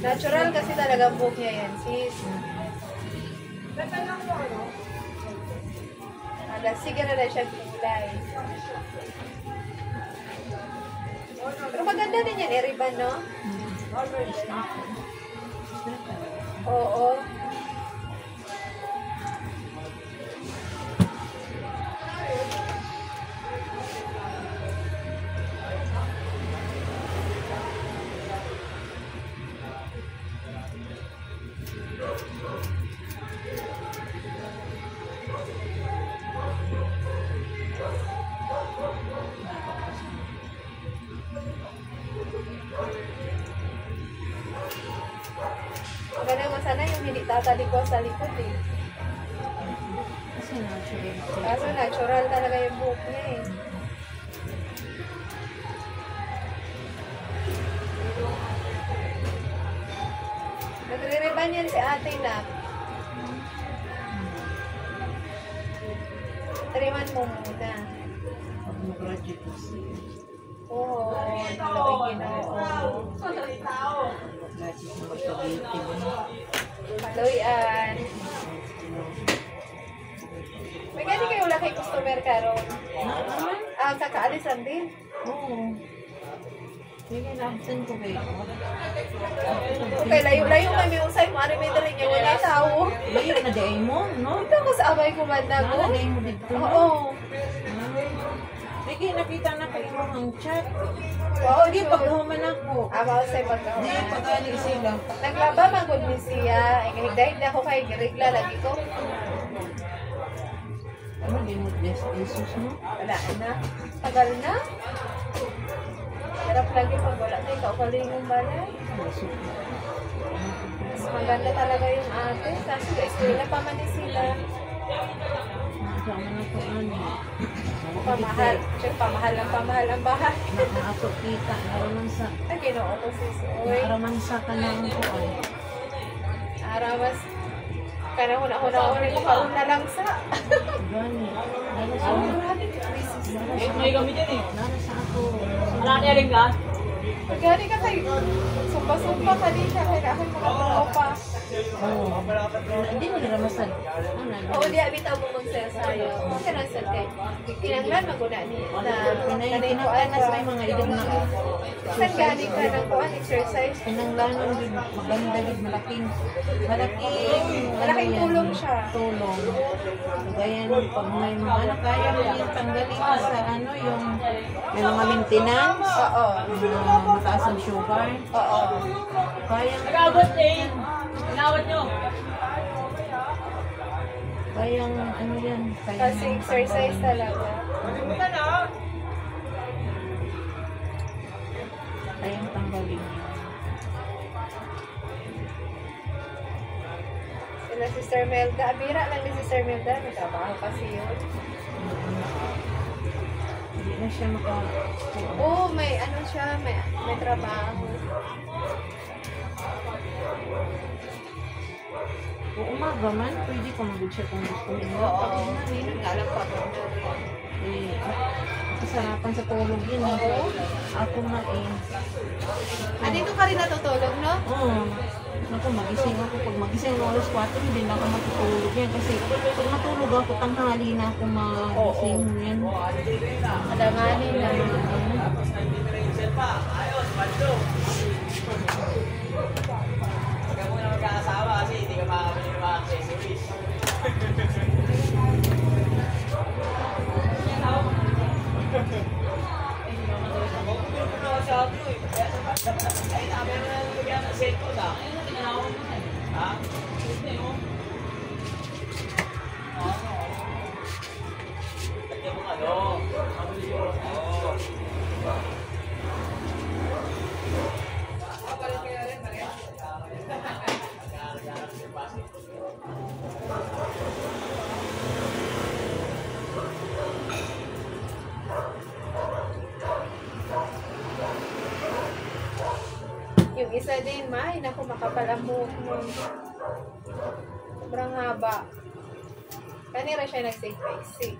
Natural kasi talaga buhok niya yan, sis. Sige na na siya kulay. Pero maganda din yan, Eriban, no? Oo. Maganda mo sana yung hindi tatalikos sa likod eh. Kaso natural talaga yung buhok niya eh. Nagre-reban yan si ate na. Triman mo muna. Oo, nalawin ginoo. Paluyan. May gani kayo laki customer karon. Kakaalis lang din. Oo. Sige na, saan ko kayo? Okay, layo-layo kami usay mo. Ano may dali niya? Wala tao. Layo na day mo, no? Ito ko sa abay ko banda ko. Wala day mo dito. Oo. Sige, nakita na kayo ang chat. Oo, Sige, pagkahuman ako. Usay pagkahuman. Hindi, pag-ali sila. Naglaba magod ni siya. Dahil na ako kay Girigla lagi ko. Ano, di mo Jesus mo? Wala na. Tagal na. Harap lagi pag wala na. Ikaw kalingong balay. Mas maganda talaga yung ate. Kasi eskwela pa man din sila. Sama na po ano. Pamahal. Check, pamahal ang bahay. Nakaasok kita. Naraman sa... Ay, ginoo ko sis. Uy. Naraman sa kanang po. Aramas. Kanahon ako na ulit ko kauna lang sa. Gani. Nara sa... May kami dyan eh. Nara sa ako. Wala niya rin ka? Pagkari ka kay sumpa-sumpa ka din siya kay aking mga tropa. Oo. Hindi mo naramasad. Oo, di abitaw mo mag-sell sa'yo. Okay lang sa'yo kay kinanglan maguna ni na Pinanglanan na sa mga idong na. saan galing ka ng kuhan exercise? Pinanglanan din. Maganda din. Malaking tulong siya. Tulong. Gayan, pag may mga anak, kaya mo yung tanggalin sa ano, yung may mga maintenance. Oo. Mataas ang sugar. Oo. Kaya Nag-abot eh. Inawat nyo. kayang ano yan. Kasi exercise talaga. Kayang tanggalin. Sila Sister Melda. Abira lang ni Sister Melda. Nagtrabaho kasi yun. Hindi na siya maka... Oo, may ano siya. May trabaho. Kung umaga man, pwede ka mag-share kung gusto mo. Oo. Alam pa ko. Kasarapan sa tulog yun. Oo. Ako na eh. Dito ka rin natutulog, no? Oo. Naku, magising ako. Pag magising ng alas 4, hindi na ako matutulog yan. Kasi pag matulog ako, tanghali na ako magising yan. Adamani na. Ayos, Pancho. Huwag ka muna magkakasawa kasi hindi ka makakabili ng mga accessories. Ay, namin na nalagyan ng cellphone ah. Ha? Lagyan mo ano? Yung isa din, may naku, makapalamok nun. Sobrang haba. Kanira siya nag-save face.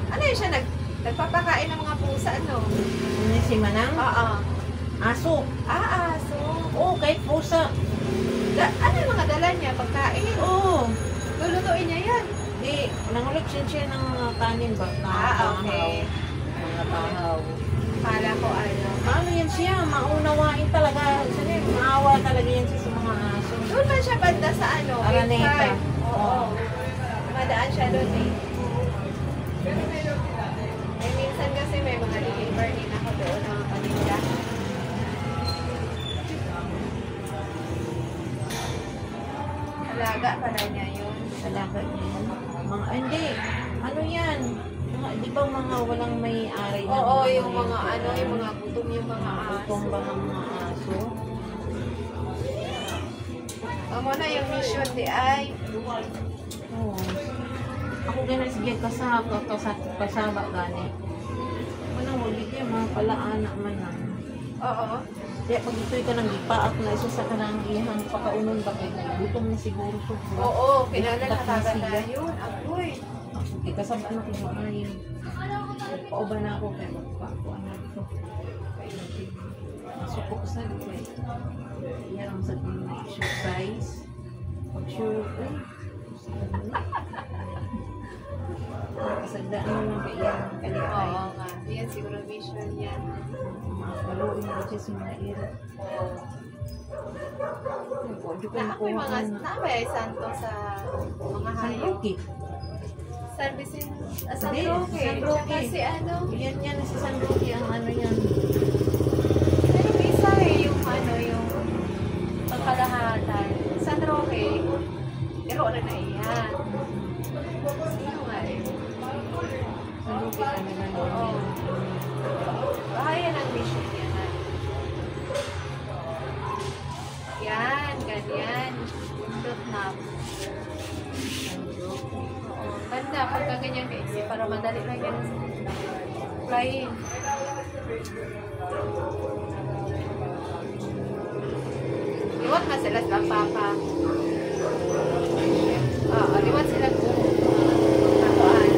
Ano yun siya? Nagpapakain ng mga pusa, ano? Ano si Manang? Oo. Aso. So, Oo, kahit pusa. ano yung mga dala niya? Pagkain? Oo. Lulutuin niya yan. Di, nangulik siya ng kanin ba? Okay. Mga tahaw. Kala ko ano. Ano yan siya? Maunawain talaga. Sabi, maawa talaga yan siya sa mga aso. Doon man siya banda sa ano? Araneta. Inside. Oo. Madaan siya doon eh. Eh, minsan kasi may mga deliver din ako doon ng paninda. Alaga pala niya yun. Talaga yan. Mga, hindi. Ano yan? Mga, di ba mga walang may-ari na Oo, yung mga ano, yung mga gutom yung mga Itong aso. ba ng mga aso? Amo na yung mission di ay. Oo. Ako ganun sige kasama gani. Manang wali kayo mga palaanak man lang. Oo. Kaya pag ito'y ka nang ipaak na isa sa kanang ihang pakaunon ba kayo, gutom na siguro ko. Oo, kinala Ba't nakataga na na siya? yun. Apoy. Okay, kasama na ko maayon. Pauba na ako kaya magpakuan na ito. Masupok sa ito eh. Yan ang sa exercise. Pag-sure ko eh. Kasagdaan mo lang ba yan ang kalipay. Oo nga. Yan siguro mission niya. Maluin mo siya sa mga ira. Pwede ko Na, may makuha mga, ka na. na may santo sa mga San hayop. Roque. San Vicente. San Hindi, Roque. San Roque. Tsaka si ano. Yan sa San Roque ang ano yan. Pero may isa eh, yung ano, yung pagkalahatan. San Roque. Pero na na iyan. Sino nga eh? San Roque talaga Oo. yun. Bahaya ng mission niya na. Yan, ganyan. Pindot na. Oo, ganda. Pagka ganyan kaisip, para madali lang yan. Flying. Liwat na sila sa papa. Liwat sila kung nakuhaan.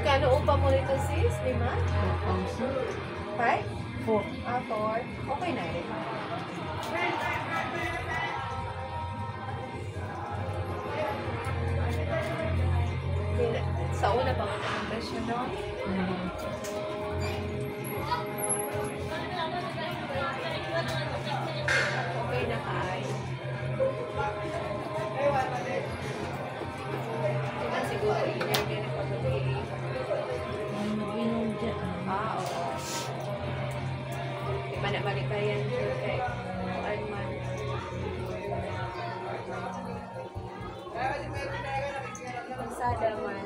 Kano upa mo nito sis? 5? 4,000. 5? 4. 4. Okay na rin. Sa una pa mo ang presyo, no? Okay na kay. Tingnan siguro inay din ang pag-ibig. Mag-inom dyan. Oo. Di ba naman ikayan kay Arman? Magsada man.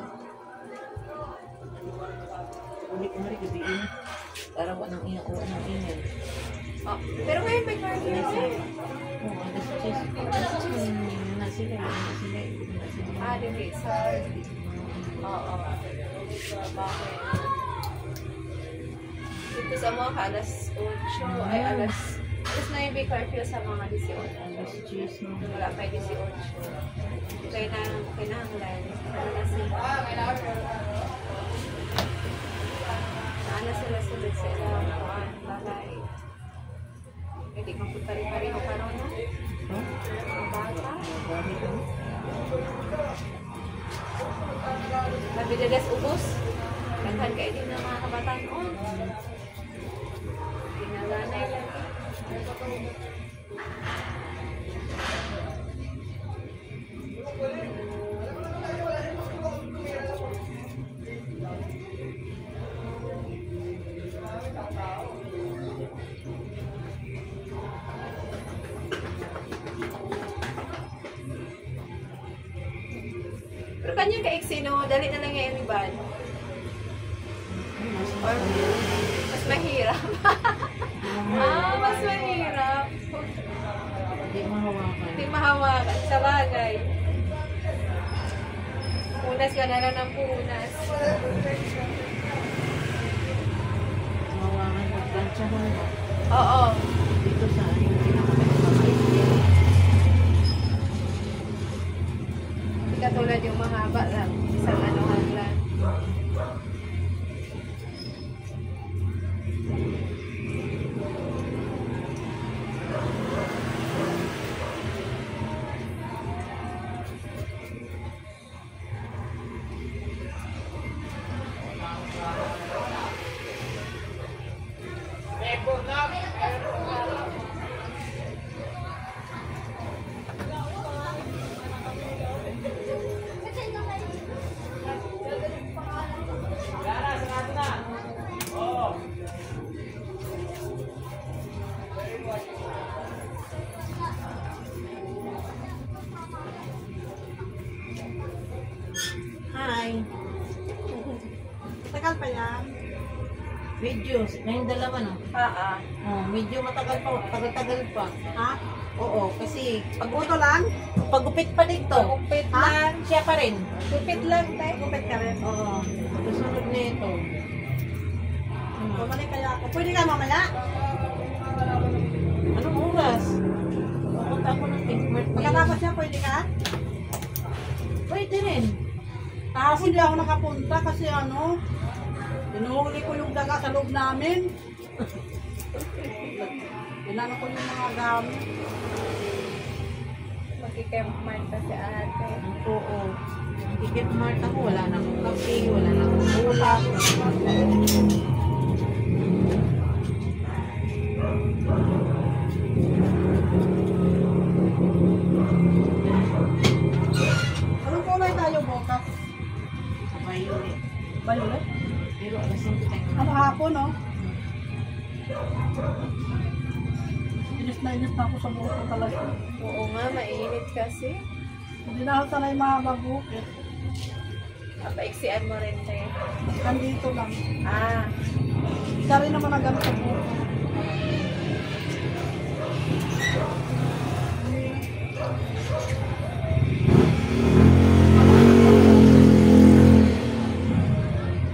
Ulit-ulit gabi ini. Para ko nang inakuha ng email. Oh, pero ngayon may card na siya. Oo, alas 10. Alas 10 na sila. Ah, dili. Sa... Oo. Bakit? Dito sa mga alas 8 ay alas 9 may curfew sa mga 18. Alas 10 na. Wala pa 18. Kaya na kinahanglan. Wala sila. Naana sila sunod sa ilang kuhaan. Balay. Hindi mapunta rin pareho ka ron, no? Ang bata. Mabidagas ubos. Kaghan kayo din ng mga kabataan noon. Pinalanay lang. Pero kanya ka-eksino, dali na lang yung ibad. Or mas mahirap. Mas mahirap. Hindi mahawakan. Hindi mahawakan. Sa bagay. Punas ka na lang ng punas. Mahawakan pag planchahan mo. Oo. Dito sa pinakamakakait. Hindi katulad yung mahaba lang. Isang anuhan lang. Hi. Tagal pa yan. Medyo. Ngayong dalawa no? Oh, medyo matagal pa. Tagal-tagal pa. Ha? Oo, kasi Pagbuto lang? pagupit pa dito. Gupit Ha? lang. Siya pa rin. Gupit lang, tayo. Gupit ka rin. Oo. Kasunod na ito. Bumalik kaya ako. Pwede ka mamaya? Anong oras? Pupunta ako ng birthday. Pagkatapos siya, pwede ka? Pwede rin. Tapos hindi ako nakapunta kasi ano, inuhuli ko yung daga sa loob namin. Inano ko yung mga gamit. Magkikemp man pa si ate. Oo. Ticket mart ako. Wala na akong kape. Wala na akong ulap. Anong kulay tayo bukas? Sabay ulit. Violet? Pero alas 5 tayo. Ano hapon, no? Inis na ako sa buhok ko talaga. Oo nga, mainit kasi. Hindi na ako sanay mabago. Paiksian mo rin, tayo. Nandito lang. Ah. Isa rin naman ang gamit sa buhok ko.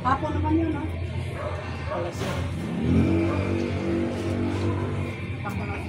Hapon naman yun, no? Alas 5. Hapon naman.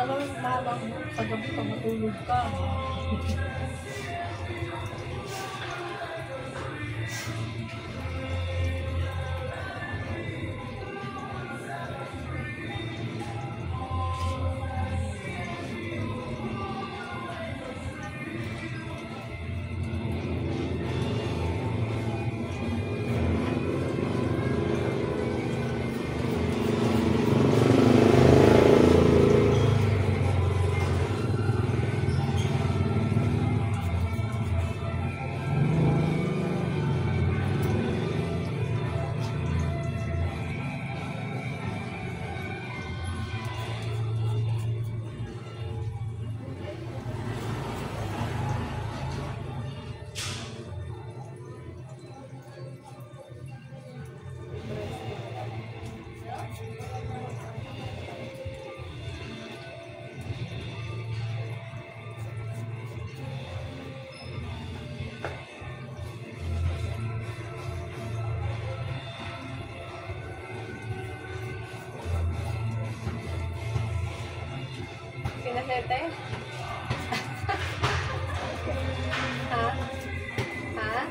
malang sa gabi pag matulog ka. Kinasete? Ha? Ha?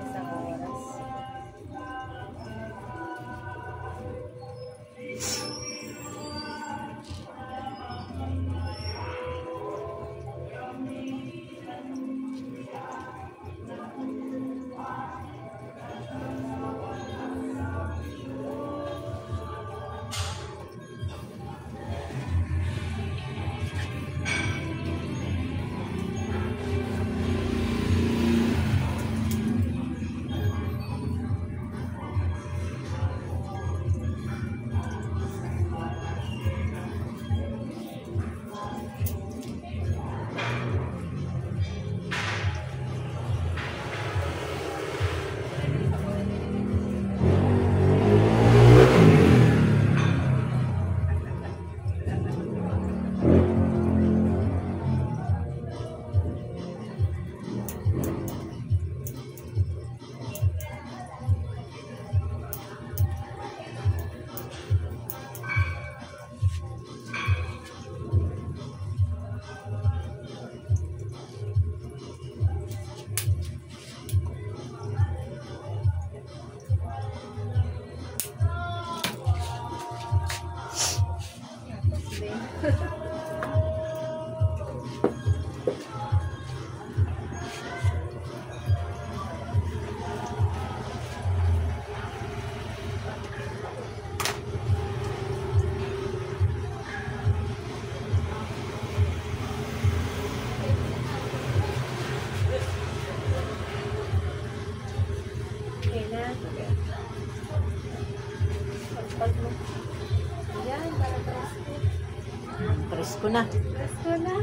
Isang oras. Okay na. Pagpag mo. Yan, para presko. Presko na. Presko na.